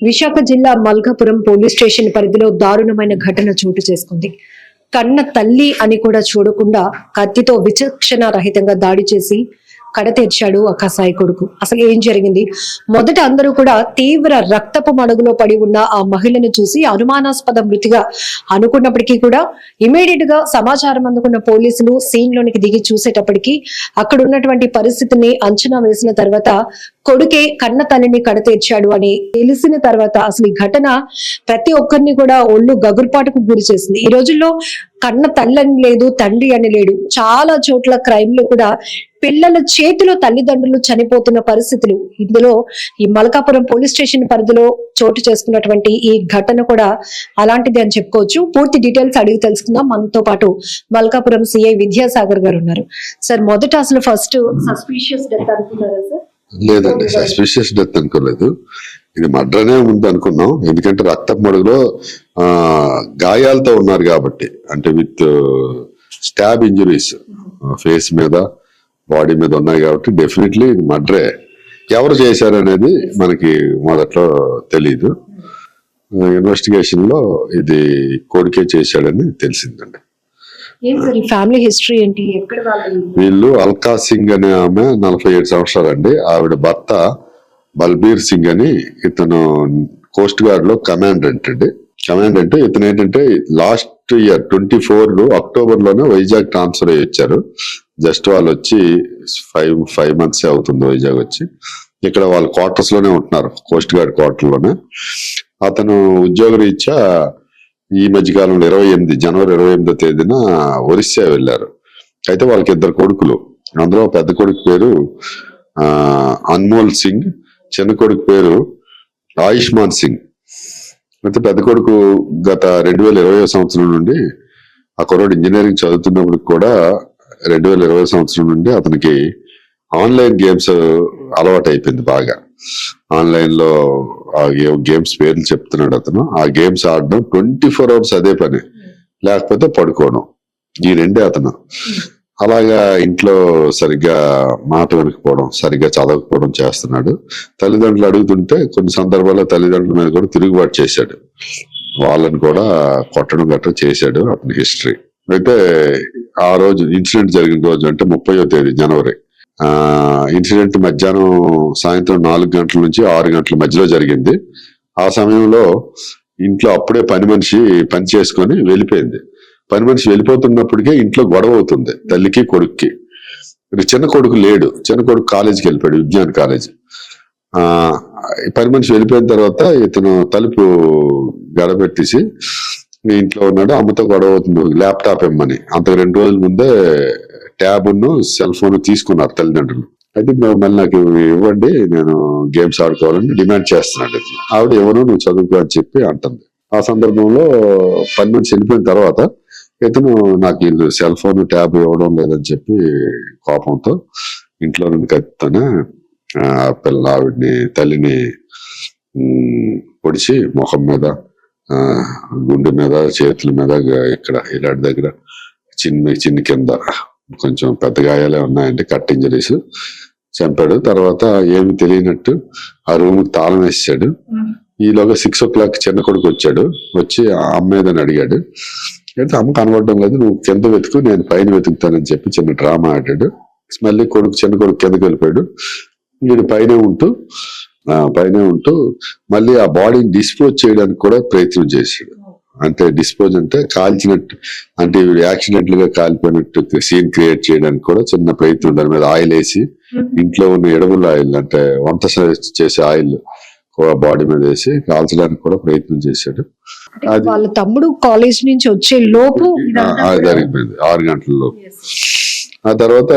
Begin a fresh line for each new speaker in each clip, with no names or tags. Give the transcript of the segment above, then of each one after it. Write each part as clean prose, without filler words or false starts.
విశాఖ జిల్లా Malkapuram police station పరిధిలో దారుణమైన ఘటన చోటు చేసుకుంది. కన్న తల్లి అని కూడా చూడకుండా కత్తితో విచక్షణ రహితంగా దాడి చేసి కడతీర్చాడు ఆ కసాయి కొడుకు. అసలు ఏం జరిగింది? మొదట అందరూ కూడా తీవ్ర రక్తపు మడుగులో పడి ఉన్న ఆ మహిళను చూసి అనుమానాస్పద మృతిగా అనుకున్నప్పటికీ కూడా ఇమీడియట్ గా సమాచారం అందుకున్న పోలీసులు సీన్ లోనికి దిగి చూసేటప్పటికీ అక్కడ ఉన్నటువంటి పరిస్థితిని అంచనా వేసిన తర్వాత కొడుకే కన్న తల్లిని కడతీర్చాడు అని తెలిసిన తర్వాత అసలు ఈ ఘటన ప్రతి ఒక్కరిని కూడా ఒళ్ళు గగురుపాటుకు గురి చేసింది. ఈ రోజుల్లో కన్న తల్లి అని లేదు, తండ్రి అని లేడు. చాలా చోట్ల క్రైమ్ లో కూడా పిల్లల చేతిలో తల్లిదండ్రులు చనిపోతున్న పరిస్థితులు. ఇందులో ఈ మల్కాపురం పోలీస్ స్టేషన్ పరిధిలో చోటు చేసుకున్నటువంటి ఈ ఘటన కూడా అలాంటిది అని చెప్పుకోవచ్చు. పూర్తి డీటెయిల్స్ అడిగి తెలుసుకుందాం. మనతో పాటు మల్కాపురం సిఐ విద్యాసాగర్ గారు ఉన్నారు. సార్, మొదట అసలు ఫస్ట్ సస్పీషియస్ డెత్ అనుకున్నారా సార్?
లేదండి, సస్పిషియస్ డెత్ అనుకోలేదు. ఇది మర్డర్నే ఉంది అనుకున్నాం. ఎందుకంటే రక్తపు మడుగులో గాయాలతో ఉన్నారు కాబట్టి, అంటే విత్ స్టాబ్ ఇంజురీస్ ఫేస్ మీద బాడీ మీద ఉన్నాయి కాబట్టి డెఫినెట్లీ ఇది మర్డరే. ఎవరు చేశారు అనేది మనకి మొదట్లో తెలీదు. ఇన్వెస్టిగేషన్ లో ఇది కొడుకే చేశాడని తెలిసిందండి.
ఫ్యామిలీ హిస్టరీ ఏంటి?
వీళ్ళు అల్కా సింగ్ అనే ఆమె 47 సంవత్సరాలండి. ఆవిడ భర్త బల్బీర్ సింగ్ అని, ఇతను కోస్ట్ గార్డ్ లో కమాండెంట్ అండి. కమాండెంట్ ఇతను ఏంటంటే లాస్ట్ ఇయర్ 24 అక్టోబర్ లోనే వైజాగ్ ట్రాన్స్ఫర్ అయ్యి వచ్చారు. జస్ట్ వాళ్ళు వచ్చి 5 months అవుతుంది వైజాగ్ వచ్చి. ఇక్కడ వాళ్ళ క్వార్టర్స్ లోనే ఉంటున్నారు, కోస్ట్ గార్డ్ క్వార్టర్ లోనే. అతను ఉద్యోగ రీత్యా ఈ మధ్యకాలంలో జనవరి 28వ తేదీన ఒరిస్సా వెళ్ళారు. అయితే వాళ్ళకి 2 కొడుకులు. అందులో పెద్ద కొడుకు పేరు అన్మోల్ సింగ్, చిన్న కొడుకు పేరు ఆయుష్మాన్ సింగ్. అయితే పెద్ద కొడుకు గత 2020 సంవత్సరం నుండి, ఆ కుర్రాడు ఇంజనీరింగ్ చదువుతున్నప్పుడు కూడా 2020 సంవత్సరం నుండి అతనికి ఆన్లైన్ గేమ్స్ అలవాటు అయిపోయింది బాగా. ఆన్లైన్ లో ఆ గేమ్స్ పేర్లు చెప్తున్నాడు అతను. ఆ గేమ్స్ ఆడడం 24 hours అదే పని, లేకపోతే పడుకోవడం. ఈ రెండే అతను. అలాగా ఇంట్లో సరిగ్గా మాట వినకపోవడం, సరిగ్గా చదవకపోవడం చేస్తున్నాడు. తల్లిదండ్రులు అడుగుతుంటే కొన్ని సందర్భాల్లో తల్లిదండ్రుల మీద కూడా తిరుగుబాటు చేశాడు. వాళ్ళని కూడా కొట్టడం గట్రా చేశాడు. అతని హిస్టరీ అయితే ఆ రోజు ఇన్సిడెంట్ జరిగిన రోజు అంటే 30వ తేదీ జనవరి. ఇన్సిడెంట్ సాయంత్రం 4 గంటల నుంచి 6 గంటల మధ్యలో జరిగింది. ఆ సమయంలో ఇంట్లో అప్పుడే పని మనిషి పని చేసుకొని వెళ్ళిపోయింది. పని మనిషి వెళ్ళిపోతున్నప్పటికే ఇంట్లో గొడవ అవుతుంది తల్లికి కొడుక్కి. చిన్న కొడుకు లేడు, చిన్న కొడుకు కాలేజీకి వెళ్ళిపోయాడు, విజ్ఞాన్ కాలేజ్. పని మనిషి వెళ్ళిపోయిన తర్వాత ఇతను తలుపు గడపెట్టేసి ఇంట్లో ఉన్నాడు. అమ్మతో గొడవ అవుతుంది, ల్యాప్టాప్ ఇమ్మని. అంతకు 2 రోజుల ముందే ట్యాబ్ సెల్ ఫోన్ తీసుకున్నారు తల్లిదండ్రులు. అయితే ఇప్పుడు మళ్ళీ నాకు ఇవ్వండి, నేను గేమ్స్ ఆడుకోవాలని డిమాండ్ చేస్తున్నాడు. ఆవిడ ఎవరు, నువ్వు చదువుకో అని చెప్పి అంటుంది. ఆ సందర్భంలో పని మనిషి వెళ్ళిపోయిన తర్వాత ఇతను నాకు సెల్ ఫోన్ ట్యాబ్ ఇవ్వడం లేదని చెప్పి కోపంతో ఇంట్లో నుండి కత్తితోనే ఆవిడ్ని తల్లిని పొడిచి ముఖం మీద, గుండె మీద, చేతుల మీద, ఇక్కడ ఇలాంటి దగ్గర చిన్న కింద కొంచెం పెద్ద గాయాలే ఉన్నాయండి, కట్ ఇంజరీస్. చంపాడు. తర్వాత ఏమి తెలియనట్టు ఆ రూమ్ కి తాళం వేసాడు. ఈలోగా 6 o'clock చిన్న కొడుకు వచ్చాడు. వచ్చి ఆ అమ్మ ఏదని అడిగాడు. అయితే అమ్మ కనబడడం లేదు, నువ్వు కింద వెతుకు, నేను పైన వెతుకుతానని చెప్పి చిన్న డ్రామా ఆడాడు. మళ్ళీ చిన్న కొడుకు కిందకి వెళ్ళిపోయాడు. వీడు పైనే ఉంటూ మళ్ళీ ఆ బాడీని డిస్పోజ్ చేయడానికి కూడా ప్రయత్నం చేశాడు. అంటే డిస్పోజ్ అంటే కాల్చినట్టు, అంటే యాక్సిడెంటల్ గా కాలిపోయినట్టు సీన్ క్రియేట్ చేయడానికి కూడా చిన్న ప్రయత్నం. దాని మీద ఆయిల్ వేసి, ఇంట్లో ఉన్న ఎడముల ఆయిల్ అంటే వంట చేసే ఆయిల్ బాడీ మీద వేసి కాల్చడానికి కూడా ప్రయత్నం చేశాడు.
అది వాళ్ళ తమ్ముడు కాలేజ్ నుంచి వచ్చే లోపు
జరిగిపోయింది, 6 గంటల లోపు. ఆ తర్వాత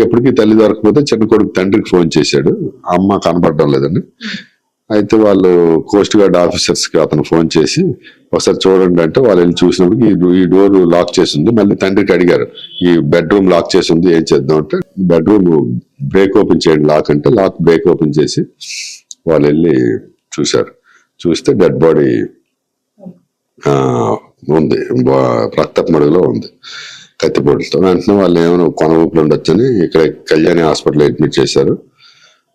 ఎప్పటికీ తల్లి దొరకపోతే చిన్న కొడుకు తండ్రికి ఫోన్ చేశాడు, అమ్మ కనపడడం లేదని. అయితే వాళ్ళు కోస్ట్ గార్డ్ ఆఫీసర్స్ కి అతను ఫోన్ చేసి ఒకసారి చూడండి అంటే వాళ్ళు వెళ్ళి చూసినప్పుడు ఈ డోర్ లాక్ చేసి ఉంది. మళ్ళీ తండ్రికి అడిగారు, ఈ బెడ్రూమ్ లాక్ చేసి ఉంది, ఏం చేద్దాం అంటే బెడ్రూమ్ బ్రేక్ ఓపెన్ చేయండి లాక్ అంటే, లాక్ బ్రేక్ ఓపెన్ చేసి వాళ్ళు వెళ్ళి చూశారు. చూస్తే డెడ్ బాడీ ఉంది, రక్తపు మడుగులో ఉంది, కత్తిపోటులతో. వెంటనే వాళ్ళు ఏమైనా కొన ఊపిరి ఉండొచ్చని ఇక్కడ కళ్యాణి హాస్పిటల్ అడ్మిట్ చేశారు.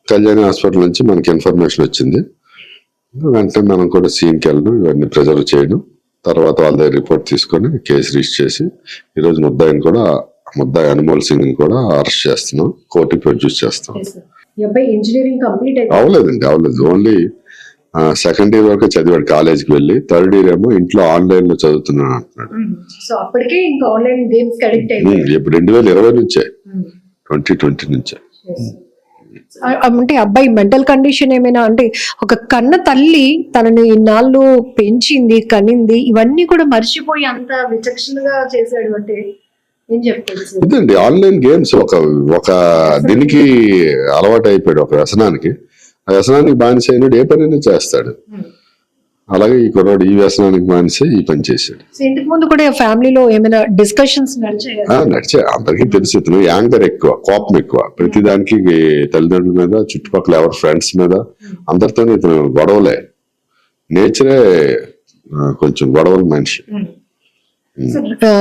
కళ్యాణి హాస్పిటల్ నుంచి మనకి ఇన్ఫర్మేషన్ వచ్చింది, వెంటనే మనం కూడా సీన్కి వెళ్ళడం, ఇవన్నీ ప్రిజర్వ్ చేయడం, తర్వాత వాళ్ళ దగ్గర రిపోర్ట్ తీసుకొని కేసు రిజిస్టర్ చేసి ఈరోజు ముద్దాయి అన్మోల్ సింగ్ ని కూడా అరెస్ట్ చేస్తున్నాం, కోర్టుకి ప్రొడ్యూస్ చేస్తాం.
ఇంజనీరింగ్ కంప్లీట్
అవ్వలేదు. ఓన్లీ సెకండ్ ఇయర్ వరకు చదివాడు కాలేజీకి వెళ్ళి, థర్డ్ ఇయర్ ఏమో ఇంట్లో ఆన్లైన్ లో చదువుతున్నాను అంటున్నాడు.
సో అప్పటికే ఇంకా ఆన్లైన్ గేమ్స్ కి అడిక్ట్ అయిపోయాడు.
ఇప్పుడు 2020 నుంచే 2020 నుంచే.
అంటే అబ్బాయి మెంటల్ కండిషన్ ఏమైనా, అంటే ఒక కన్న తల్లి తనని ఇన్నాళ్ళు పెంచింది, కనింది, ఇవన్నీ కూడా మర్చిపోయి అంత విచక్షణగా చేశాడు అంటే ఏం చెప్తాడు?
ఇదండి ఆన్లైన్ గేమ్స్ ఒక దీనికి అలవాటు అయిపోయాడు, ఒక వ్యసనానికి. ఆ వ్యసనానికి బానిస అయినాడు, ఏ పని చేస్తాడు. అలాగే ఈ కుర్రాడు ఈ వ్యసనానికి బానిసే ఈ పని చేశాడు.
ఇంతకు ముందు కూడా ఫ్యామిలీలో ఏమైనా డిస్కషన్స్
నడిచాయి. అందరికీ తెలిసి ఇతను యాంగర్ ఎక్కువ, కోపం ఎక్కువ, ప్రతిదానికి తల్లిదండ్రుల మీద, చుట్టుపక్కల ఎవరి ఫ్రెండ్స్ మీద, అందరితో ఇతను గొడవలే. నేచరే కొంచెం గొడవల మనిషి.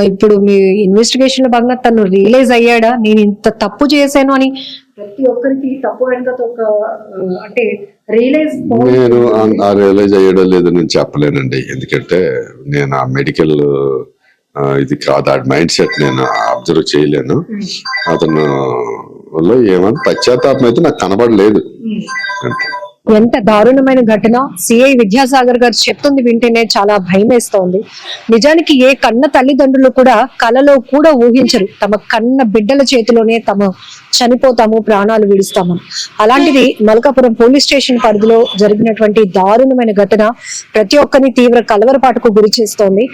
ఇప్పుడు మీ ఇన్వెస్టిగేషన్ లో భాగంగా తను రియలైజ్ అయ్యాడా నేను ఇంత తప్పు చేశాను అని? ప్రతి ఒక్కరికి తప్పు వెనక ఒక అంటే
నేను రియలైజ్ అయ్యాడో లేదో నేను చెప్పలేనండి. ఎందుకంటే నేను ఆ మెడికల్ ఇది కాదు, ఆ మైండ్ సెట్ నేను అబ్జర్వ్ చేయలేను. అతను వల్ల ఏమన్నా పశ్చాత్తాపం అయితే నాకు కనబడలేదు. అంటే
ఎంత దారుణమైన ఘటన! సిఐ విద్యాసాగర్ గారు చెప్తుంది వింటేనే చాలా భయం వేస్తోంది. నిజానికి ఏ కన్న తల్లిదండ్రులు కూడా కలలో కూడా ఊహించరు తమ కన్న బిడ్డల చేతిలోనే తమ చనిపోతాము, ప్రాణాలు విడుస్తామని. అలాంటిది మల్కాపురం పోలీస్ స్టేషన్ పరిధిలో జరిగినటువంటి దారుణమైన ఘటన ప్రతి ఒక్కరిని తీవ్ర కలవరపాటుకు గురి చేస్తోంది.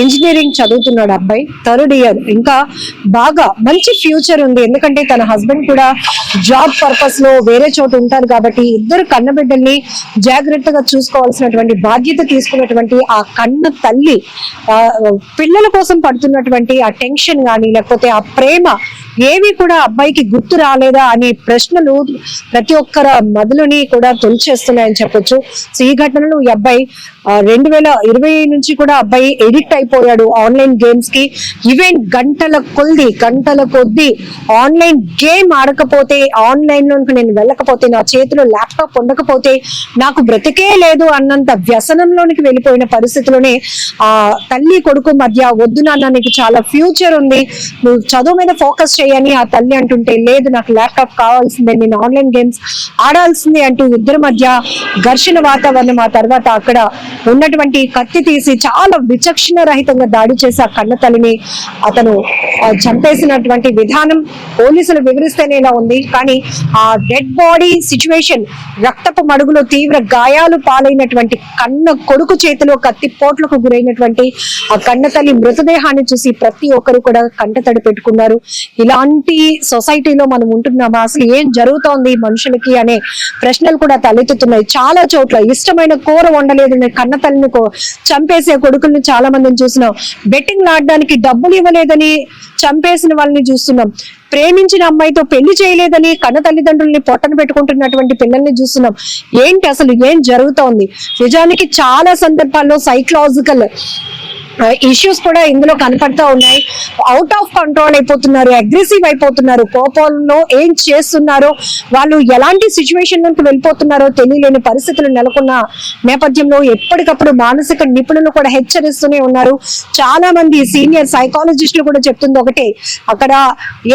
ఇంజనీరింగ్ చదువుతున్నాడు అబ్బాయి, థర్డ్ ఇయర్, ఇంకా బాగా మంచి ఫ్యూచర్ ఉంది. ఎందుకంటే తన హస్బెండ్ కూడా జాబ్ పర్పస్ లో వేరే చోట ఉంటారు కాబట్టి ఇద్దరు కన్న బిడ్డల్ని జాగ్రత్తగా చూసుకోవాల్సినటువంటి బాధ్యత తీసుకున్నటువంటి ఆ కన్న తల్లి పిల్లల కోసం పడుతున్నటువంటి ఆ టెన్షన్ గాని, లేకపోతే ఆ ప్రేమ ఏవి కూడా అబ్బాయికి గుర్తు రాలేదా అనే ప్రశ్నలు ప్రతి ఒక్కరి మధులని కూడా తొలిచేస్తున్నాయని చెప్పొచ్చు. సో ఈ ఘటనలో ఈ అబ్బాయి 2020 నుంచి కూడా అబ్బాయి ఎడిక్ట్ అయిపోయాడు ఆన్లైన్ గేమ్స్ కి. ఈవెన్ గంటల కొద్ది ఆన్లైన్ గేమ్ ఆడకపోతే, ఆన్లైన్ లోకి నేను వెళ్ళకపోతే, నా చేతిలో ల్యాప్టాప్ ఉండకపోతే నాకు బ్రతికే లేదు అన్నంత వ్యసనంలోనికి వెళ్ళిపోయిన పరిస్థితిలోనే ఆ తల్లి కొడుకు మధ్య, వద్దు నాన్న నీకు చాలా ఫ్యూచర్ ఉంది, నువ్వు చదువు మీద ఫోకస్ చేయని ఆ తల్లి అంటుంటే, లేదు నాకు ల్యాప్టాప్ కావాల్సిందే, నేను ఆన్లైన్ గేమ్స్ ఆడాల్సిందే అంటూ ఇద్దరి మధ్య ఘర్షణ వాతావరణం. ఆ తర్వాత అక్కడ ఉన్నటువంటి కత్తి తీసి చాలా విచక్షణ రహితంగా దాడి చేసి ఆ కన్న తల్లిని అతను చంపేసినటువంటి విధానం పోలీసులు వివరిస్తేనే ఇలా ఉంది. కానీ ఆ డెడ్ బాడీ సిచ్యువేషన్, రక్తపు మడుగులో తీవ్ర గాయాలు పాలైనటువంటి కన్న కొడుకు చేతిలో కత్తి పోట్లకు గురైనటువంటి ఆ కన్న తల్లి మృతదేహాన్ని చూసి ప్రతి ఒక్కరు కూడా కంటతడి పెట్టుకున్నారు. ఇలాంటి సొసైటీలో మనం ఉంటున్నామా, అసలు ఏం జరుగుతోంది మనుషులకి అనే ప్రశ్నలు కూడా తలెత్తుతున్నాయి. చాలా చోట్ల ఇష్టమైన కూర వండలేదు కన్న తల్లిని చంపేసే కొడుకుల్ని చాలా మందిని చూస్తున్నాం. బెట్టింగ్ ఆడడానికి డబ్బులు ఇవ్వలేదని చంపేసిన వాళ్ళని చూస్తున్నాం. ప్రేమించిన అమ్మాయితో పెళ్లి చేయలేదని కన్న తల్లిదండ్రుల్ని పొట్టన పెట్టుకుంటున్నటువంటి పిల్లల్ని చూస్తున్నాం. ఏంటి అసలు ఏం జరుగుతోంది? నిజానికి చాలా సందర్భాల్లో సైకలాజికల్ ఇష్యూస్ కూడా ఇందులో కనపడతా ఉన్నాయి. అవుట్ ఆఫ్ కంట్రోల్ అయిపోతున్నారు, అగ్రెసివ్ అయిపోతున్నారు, కోపంలో ఏం చేస్తున్నారో, వాళ్ళు ఎలాంటి సిచ్యువేషన్ నుంచి వెళ్ళిపోతున్నారో తెలియలేని పరిస్థితులు నెలకొన్న నేపథ్యంలో ఎప్పటికప్పుడు మానసిక నిపుణులు కూడా హెచ్చరిస్తూనే ఉన్నారు. చాలా మంది సీనియర్ సైకాలజిస్టులు కూడా చెప్తుంది ఒకటే, అక్కడ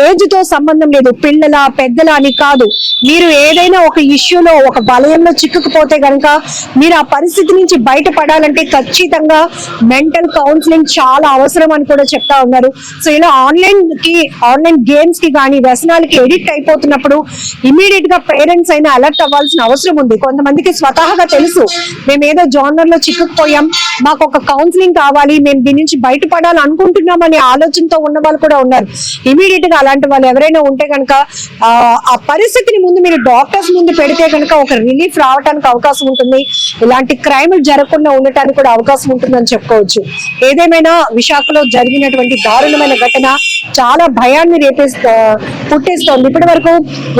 ఏజ్ తో సంబంధం లేదు, పిల్లల పెద్దల అని కాదు. మీరు ఏదైనా ఒక ఇష్యూలో, ఒక వలయంలో చిక్కుకుపోతే గనక మీరు ఆ పరిస్థితి నుంచి బయటపడాలంటే ఖచ్చితంగా మెంటల్ కౌన్సిలింగ్ చాలా అవసరం అని కూడా చెప్తా ఉన్నారు. సో ఇలా ఆన్లైన్ గేమ్స్ కి కానీ వ్యసనాలకి ఎడిక్ట్ అయిపోతున్నప్పుడు ఇమీడియట్ గా పేరెంట్స్ అయినా అలర్ట్ అవ్వాల్సిన అవసరం ఉంది. కొంతమందికి స్వతహాగా తెలుసు, మేము ఏదో జానర్ లో చిక్కుకుపోయాం, మాకు ఒక కౌన్సిలింగ్ కావాలి, మేము దీని నుంచి బయటపడాలి అనుకుంటున్నాం అనే ఆలోచనతో ఉన్న వాళ్ళు కూడా ఉన్నారు. ఇమీడియట్ గా అలాంటి వాళ్ళు ఎవరైనా ఉంటే కనుక ఆ పరిస్థితిని ముందు మీరు డాక్టర్స్ ముందు పెడితే కనుక ఒక రిలీఫ్ రావడానికి అవకాశం ఉంటుంది. ఇలాంటి క్రైమ్లు జరగకుండా ఉండటానికి కూడా అవకాశం ఉంటుందని చెప్పుకోవచ్చు. ఏదేమైనా విశాఖలో జరిగినటువంటి దారుణమైన ఘటన చాలా భయాన్ని పుట్టేస్తోంది. ఇప్పటి వరకు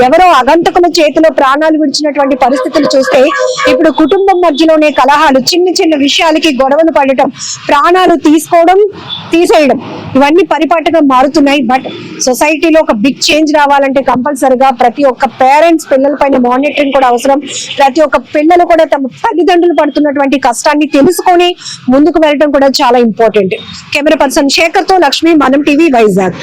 ఎవరో అగంతకుల చేతిలో ప్రాణాలు విడిచినటువంటి పరిస్థితులు చూస్తే ఇప్పుడు కుటుంబం మధ్యలోనే కలహాలు, చిన్న చిన్న విషయాలకి గొడవలు పడటం, ప్రాణాలు తీసుకోవడం, తీసేయడం, ఇవన్నీ పరిపాటుగా మారుతున్నాయి. బట్ సొసైటీలో ఒక బిగ్ చేంజ్ రావాలంటే కంపల్సరిగా ప్రతి ఒక్క పేరెంట్స్ పిల్లల పైన మానిటరింగ్ కూడా అవసరం. ప్రతి ఒక్క పిల్లలు కూడా తమ తల్లిదండ్రులు పడుతున్నటువంటి కష్టాన్ని తెలుసుకొని ముందుకు వెళ్ళడం కూడా చాలా ఇంపార్టెంట్. కెమెరా పర్సన్ శేఖర్ తో లక్ష్మి, మనం టీవీ, వైజాగ్.